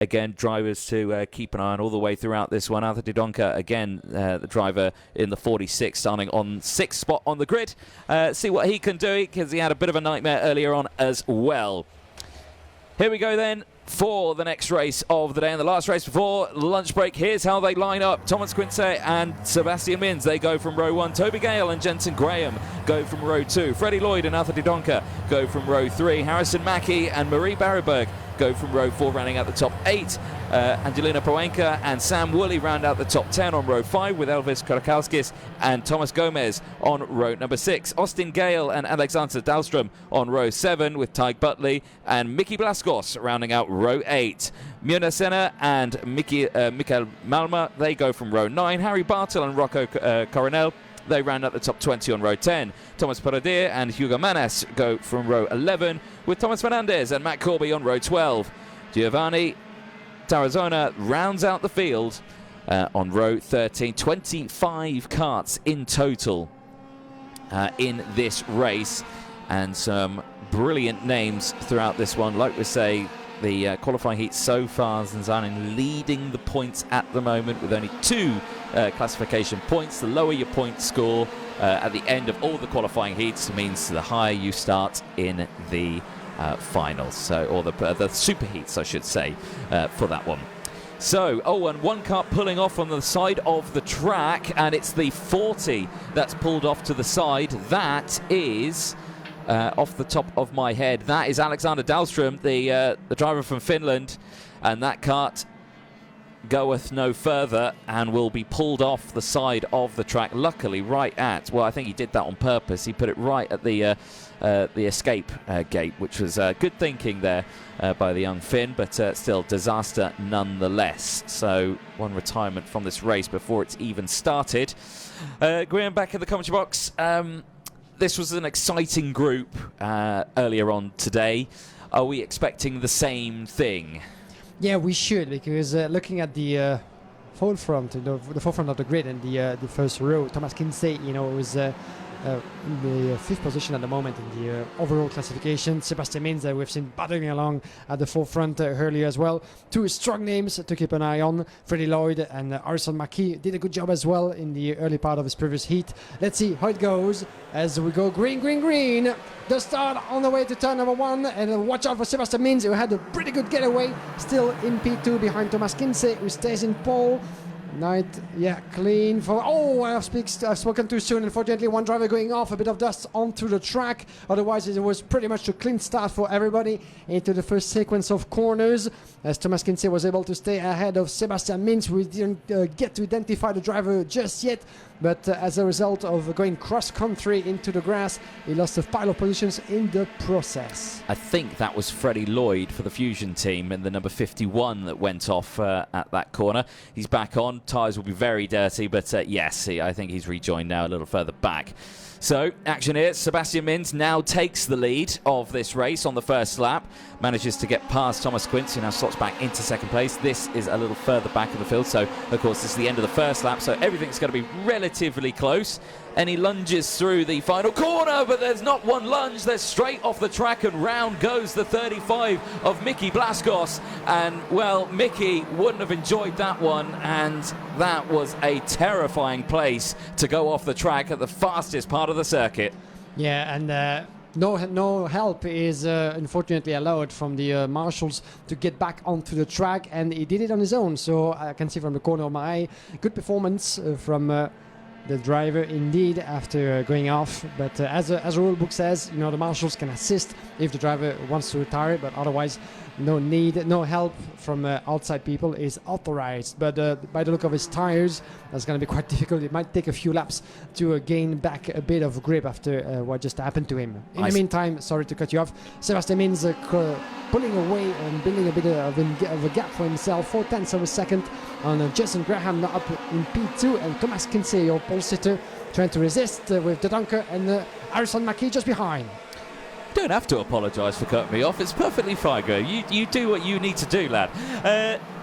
again, drivers to keep an eye on all the way throughout this one. Arthur Didonka, again, the driver in the 46, starting on 6th spot on the grid. See what he can do, because he had a bit of a nightmare earlier on as well. Here we go then for the next race of the day, and the last race before lunch break. Here's how they line up. Thomas Quince and Sebastian Mins, they go from row 1. Toby Gale and Jensen Graham go from row 2. Freddie Lloyd and Arthur Didonka go from row 3. Harrison Mackie and Marie Barryberg go from row 4, rounding out the top 8. Angelina Proenka and Sam Woolley round out the top 10 on row 5, with Elvis Karakauskis and Thomas Gomez on row number 6. Austin Gale and Alexander Dahlstrom on row 7, with Tyg Butley and Mickey Blaskos rounding out row 8. Muna Senna and Mikael Malma, they go from row 9. Harry Bartel and Rocco Coronel, they round out the top 20 on row 10. Thomas Paradir and Hugo Manes go from row 11, with Thomas Fernandez and Matt Corby on row 12. Giovanni Tarazona rounds out the field on row 13. 25 karts in total in this race, and some brilliant names throughout this one. Like we say, the qualifying heat so far, Zanzanin leading the points at the moment with only 2 classification points. The lower your point score at the end of all the qualifying heats means the higher you start in the finals, so, or the super heats, I should say, for that one. So, and one car pulling off on the side of the track, and it's the 40 that's pulled off to the side. That is, off the top of my head, that is Alexander Dahlstrom, the driver from Finland, and that kart goeth no further and will be pulled off the side of the track. Luckily, right at, well, I think he did that on purpose. He put it right at the escape gate, which was good thinking there by the young Finn, but still disaster nonetheless. So one retirement from this race before it's even started. Graham, back in the commentary box. This was an exciting group earlier on today. Are we expecting the same thing? Yeah, we should, because looking at the forefront, the forefront of the grid and the first row, Thomas Kinsey, was in the 5th position at the moment in the overall classification. Sebastian Mins, we've seen battling along at the forefront earlier as well. 2 strong names to keep an eye on. Freddie Lloyd and Harrison Mackie did a good job as well in the early part of his previous heat. Let's see how it goes as we go green, green, green. The start on the way to turn number 1, and watch out for Sebastian Mins, who had a pretty good getaway, still in P2 behind Thomas Kinsey, who stays in pole. Clean for... I've spoken too soon. Unfortunately, one driver going off, a bit of dust onto the track. Otherwise, it was pretty much a clean start for everybody into the first sequence of corners, as Thomas Kinsey was able to stay ahead of Sebastian Mins. We didn't get to identify the driver just yet, but as a result of going cross-country into the grass, he lost a pile of positions in the process. I think that was Freddie Lloyd for the Fusion team in the number 51 that went off at that corner. He's back on. Tyres will be very dirty, but yes, I think he's rejoined now a little further back. So, action here. Sebastian Mins now takes the lead of this race on the first lap. Manages to get past Thomas Quince, who now slots back into second place. This is a little further back in the field, so, of course, this is the end of the first lap, so everything's going to be relatively close. And he lunges through the final corner, but there's not one lunge. They're straight off the track, and round goes the 35 of Mickey Blaskos. And, well, Mickey wouldn't have enjoyed that one, and that was a terrifying place to go off the track at the fastest part of the circuit. Yeah, and no help is unfortunately allowed from the marshals to get back onto the track, and he did it on his own. So I can see from the corner of my eye, good performance from the driver indeed after going off, but as the rule book says, the marshals can assist if the driver wants to retire, but otherwise no help from outside people is authorized. But by the look of his tires, that's going to be quite difficult. It might take a few laps to gain back a bit of grip after what just happened to him. In the meantime, sorry to cut you off, Sebastian Mins pulling away and building a bit of a gap for himself, 0.4 of a second on Jason Graham up in P2, and Thomas Kinsey, your pole sitter, trying to resist with Didonka and Harrison Mackie just behind. You don't have to apologise for cutting me off. It's perfectly fine, Graham. You do what you need to do, lad.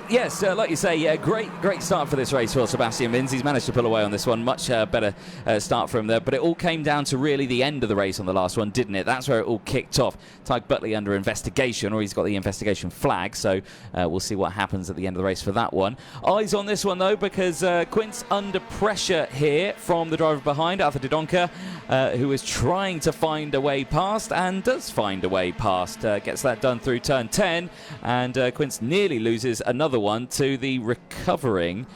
Yes, like you say, great start for this race for Sebastian Mins. He's managed to pull away on this one. Much better start from there. But it all came down to really the end of the race on the last one, didn't it? That's where it all kicked off. Tyke Butley under investigation, or he's got the investigation flag. So we'll see what happens at the end of the race for that one. Eyes on this one, though, because Quint's under pressure here from the driver behind, Arthur Didonka, who is trying to find a way past and does find a way past. Gets that done through turn 10, and Quint's nearly loses another one to the recovering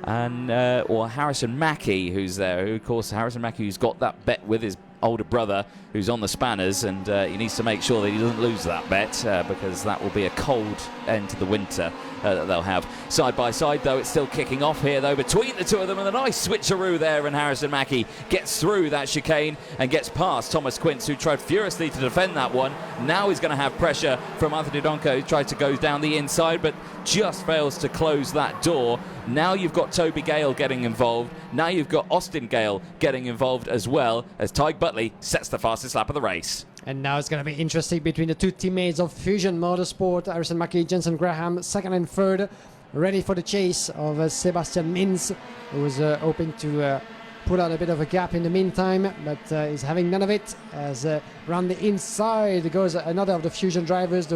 and or Harrison Mackie, who's there. Who, of course, Harrison Mackie, who's got that bet with his older brother, who's on the spanners, and he needs to make sure that he doesn't lose that bet because that will be a cold end to the winter that they'll have. Side by side, though, it's still kicking off here, though, between the two of them, and a nice switcheroo there, and Harrison Mackie gets through that chicane and gets past Thomas Quince, who tried furiously to defend that one. Now he's going to have pressure from Arthur Didonka, who tried to go down the inside, but just fails to close that door. Now you've got Toby Gale getting involved. Now you've got Austin Gale getting involved as well, as Tyke Butley sets the fastest lap of the race. And now it's going to be interesting between the two teammates of Fusion Motorsport, Harrison Mackie, Jensen Graham, second and third, ready for the chase of Sebastian Mins, who was hoping to put out a bit of a gap in the meantime, but is having none of it, as around the inside goes another of the Fusion drivers.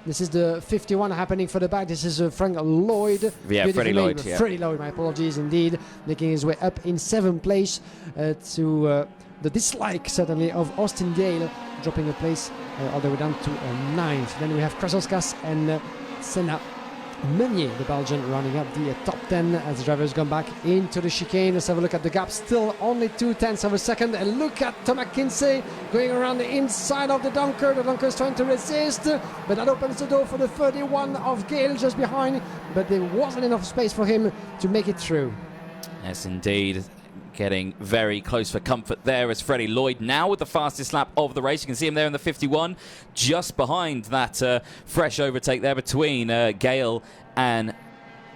This is the 51 happening for the back. This is Frank Lloyd. Yeah, Freddie Lloyd. Yeah. Freddie Lloyd, my apologies indeed, making his way up in 7th place to the dislike, certainly, of Austin Gale, dropping a place all the way down to 9th. Then we have Krasauskas and Senna Meunier, the Belgian, running up the top 10 as the drivers come back into the chicane. Let's have a look at the gap. Still only 2/10 of a second. And look at Thomas Kinsey going around the inside of the Dunker. The Dunker is trying to resist, but that opens the door for the 31 of Gale just behind. But there wasn't enough space for him to make it through. Yes, indeed. Getting very close for comfort there as Freddie Lloyd now with the fastest lap of the race. You can see him there in the 51, just behind that fresh overtake there between Gale and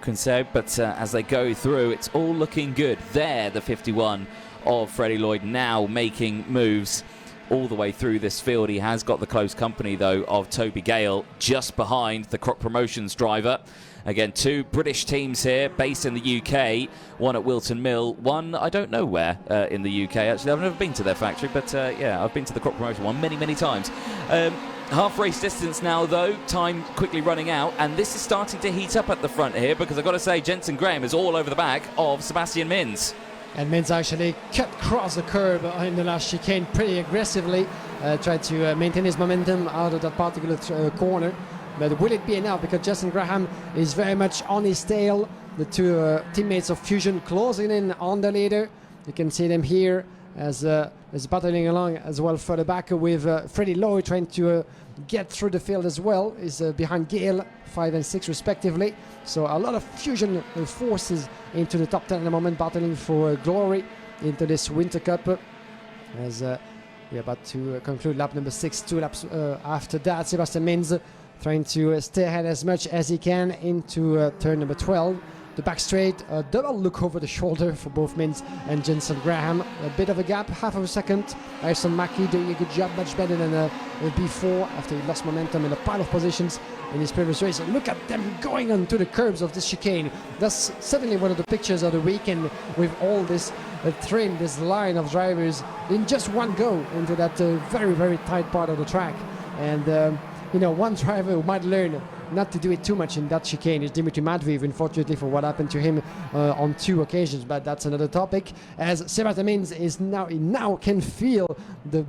Kinsey. But as they go through, it's all looking good. There, the 51 of Freddie Lloyd now making moves all the way through this field. He has got the close company, though, of Toby Gale just behind the Croc Promotions driver. Again, two British teams here based in the UK, one at Wilton Mill, one I don't know where in the UK. Actually, I've never been to their factory, but yeah, I've been to the Croc Promotion one many times. Half race distance now, though, time quickly running out, and this is starting to heat up at the front here, because I've got to say Jensen Graham is all over the back of Sebastian Mins. And Mins actually cut across the curb in the last chicane pretty aggressively, tried to maintain his momentum out of that particular corner. But will it be enough? Because Jensen Graham is very much on his tail. The two teammates of Fusion closing in on the leader. You can see them here as battling along as well further back with Freddie Lloyd trying to get through the field as well. Is behind Gale, 5 and 6 respectively. So a lot of Fusion forces into the top 10 at the moment, battling for glory into this Winter Cup. As we're about to conclude lap number 6, 2 laps after that. Sebastian Mins trying to stay ahead as much as he can into turn number 12. The back straight, a double look over the shoulder for both Mins and Jensen Graham. A bit of a gap, half of a second. Harrison Mackie doing a good job, much better than before, after he lost momentum in a pile of positions in his previous race. And look at them going onto the curbs of this chicane. That's certainly one of the pictures of the weekend, with all this train, this line of drivers in just one go into that very tight part of the track. And you know, one driver who might learn not to do it too much in that chicane is Dimitri Matveev, unfortunately, for what happened to him on 2 occasions, but that's another topic. As Sebastian Mins is now can feel the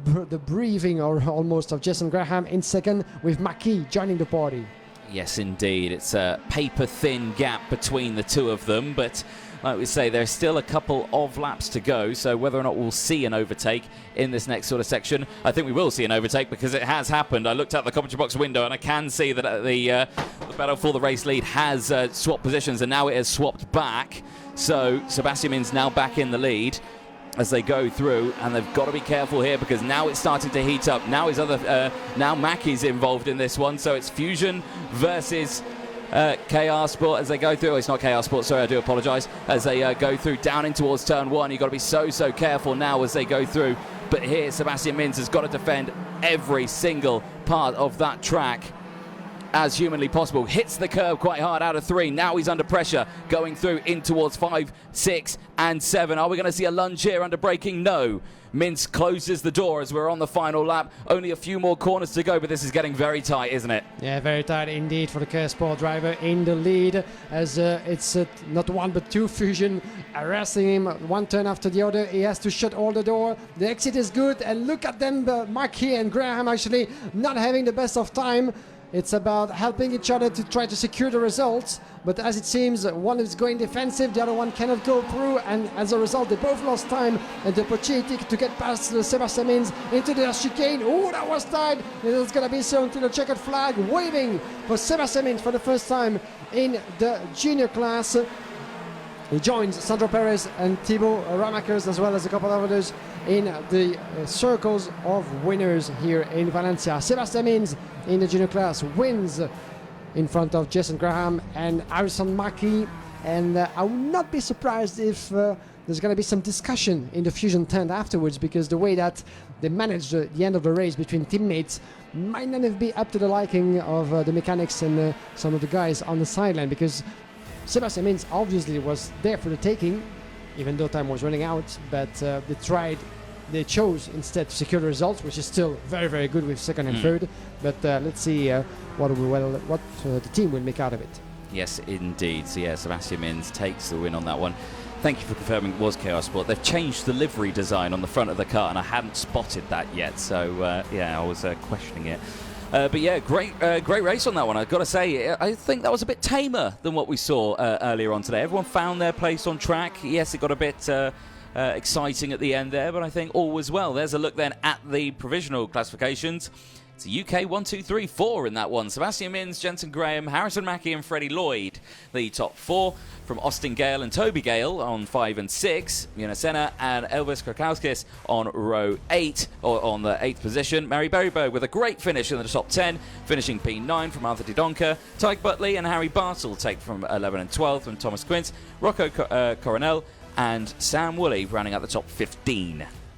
breathing or almost of Jensen Graham in second, with Mackie joining the party. Yes, indeed. It's a paper-thin gap between the two of them, but like we say, there's still a couple of laps to go, so whether or not we'll see an overtake in this next sort of section, I think we will see an overtake, because it has happened. I looked out the commentary box window and I can see that the battle for the race lead has swapped positions, and now it has swapped back. So Sebastian Mins now back in the lead as they go through, and they've got to be careful here, because now it's starting to heat up. Now now Mackie's involved in this one, so it's Fusion versus KR Sport as they go through. Oh, it's not KR Sport, sorry, I do apologise. As they go through down in towards turn 1, you've got to be so careful now as they go through. But here Sebastian Mins has got to defend every single part of that track. as humanly possible. Hits the curb quite hard out of 3. Now he's under pressure, going through in towards 5, 6, and 7. Are we going to see a lunge here under braking? No. Mintz closes the door as we're on the final lap. Only a few more corners to go, but this is getting very tight, isn't it? Yeah, very tight indeed for the Kia Sport driver in the lead, as it's not one but two Fusion harassing him one turn after the other. He has to shut all the door. The exit is good, and look at them, Marquis and Graham actually not having the best of time. It's about helping each other to try to secure the results, but as it seems, one is going defensive, the other one cannot go through, and as a result, they both lost time and the opportunity to get past Sebastian Mintz into the chicane. Oh, that was tight. It's going to be so until the checkered flag waving for Sebastian Mintz for the first time in the junior class. He joins Sandro Perez and Thibaut Ramakers, as well as a couple of others, in the circles of winners here in Valencia. Sebastian Mintz in the junior class wins in front of Jason Graham and Harrison Mackie, and I would not be surprised if there's going to be some discussion in the Fusion tent afterwards, because the way that they managed the end of the race between teammates might not be up to the liking of the mechanics and some of the guys on the sideline, because Sebastian Mintz obviously was there for the taking, even though time was running out, but they chose instead to secure the results, which is still very, very good with second and third. But let's see what the team will make out of it. Yes, indeed. So yeah, Sebastian Mintz takes the win on that one. Thank you for confirming it was Chaos Sport. They've changed the livery design on the front of the car, and I hadn't spotted that yet. So yeah, I was questioning it. But yeah, great race on that one. I've got to say, I think that was a bit tamer than what we saw earlier on today. Everyone found their place on track. Yes, it got a bit exciting at the end there, but I think all was well. There's a look then at the provisional classifications. It's a UK 1, 2, 3, 4 in that one. Sebastian Mintz, Jensen Graham, Harrison Mackie and Freddie Lloyd, the top 4. From Austin Gale and Toby Gale on 5 and 6. Yana Senna and Elvis Krakowskis on row 8, or on the 8th position. Mary Berryberg with a great finish in the top 10, finishing P9 from Arthur Didonka. Tyke Butley and Harry Bartle take from 11 and 12 from Thomas Quince. Rocco Coronel and Sam Woolley rounding out the top 15.